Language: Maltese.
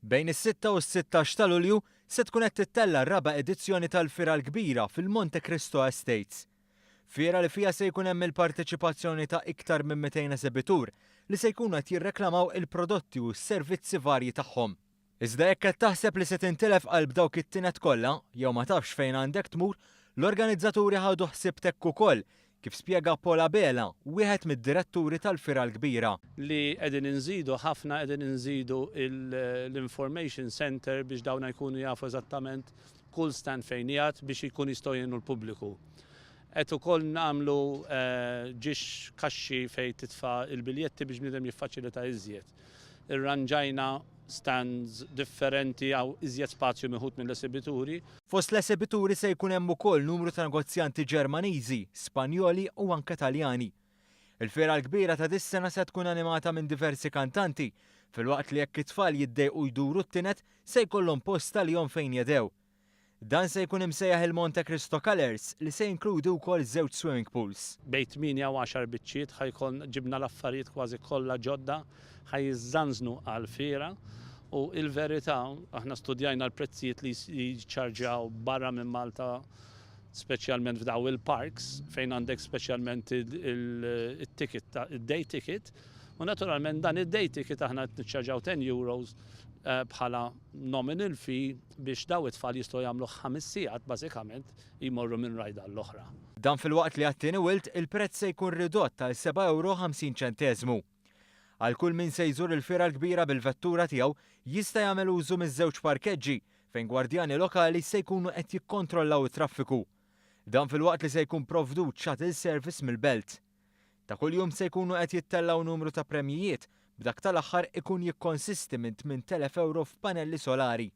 Bejn is-6 u s-16 ta' Lulju se tkun qed tittella r-raba' edizzjoni tal-Fira l-Kbira fil-Monte Cristo Estates. Fiera li fija se jkun hemm il-parteċipazzjoni ta' iktar minn 200 eżibitur li se jkunu qed jirreklamaw il-prodotti u s-servizzi varji tagħhom. Iżda jekk qed taħseb li se tintilef qalb dawk it-tienet kollha jew ma tafx fejn għandek tmur, l-organizzaturi ħadu ħsiebtek ukoll kif spjega Paula Bela, wieħed mid-diretturi tal-Fira l-Kbira. Li qegħdin inżidu ħafna qegħdin inżidu l-information center biex dawna jkunu jafu eżattament kull stand fejn jgħat biex jkun jistgħu jgħinu l-pubbliku. Qed ukoll nagħmlu ġiex kaxxi fejn titfa' il-biljetti biex bniedem jiffaċilita iżjed. Irranġajna stands differenti għaw iżjed spazju miħut mill-esibituri. Fost l-esibituri se jkun hemm ukoll numru ta' negozjanti Ġermaniżi, Spanjoli u anke Taljani. Il-Fiera l-Kbira ta' dis-sena se tkun animata minn diversi kantanti, filwaqt li jekk it-tfal jiddejqu jduru t-tienet se jkollhom post tal-jom fejn jedew. Dan se jkun imsejjaħ il-Monte Cristo Colors li se jinkludi wkoll żewġ swimming pools. Bejn 8 u 10 biċċiet ħajkun ġibna l-affarijiet kważi kollha ġodda ħajjiżżanżnu għall-fiera u l-verità aħna studjajna l-prezzijiet li jiċċarġaw barra minn Malta speċjalment f'daw il-parks fejn għandek speċjalment il-ticket, il-day ticket u naturalment dan il-day ticket aħna qed niċċarġaw 10 euros bħala nominal fee biex daw it-tfal jistgħu jagħmlu 5 sigħat bażikament jmorru minn rajda l-oħra. Dan fil-waqt li għat-tieni wilt il-prezz se jkun ridott tal €7.50. Għal kull min se jżur il-Fiera l-Kbira bil-vettura tiegħu jista' jagħmel użu miż-żewġ parkeġġi fejn gwardjani lokali se jkunu qed jikkontrollaw it-traffiku. Dan fil-waqt li se jkun provdut shuttle service mill-belt. Ta' kuljum se jkunu qed jittellaw numru ta' premjijiet b'dak tal-aħħar ikun jikkonsisti minn €8,000 f'panelli solari.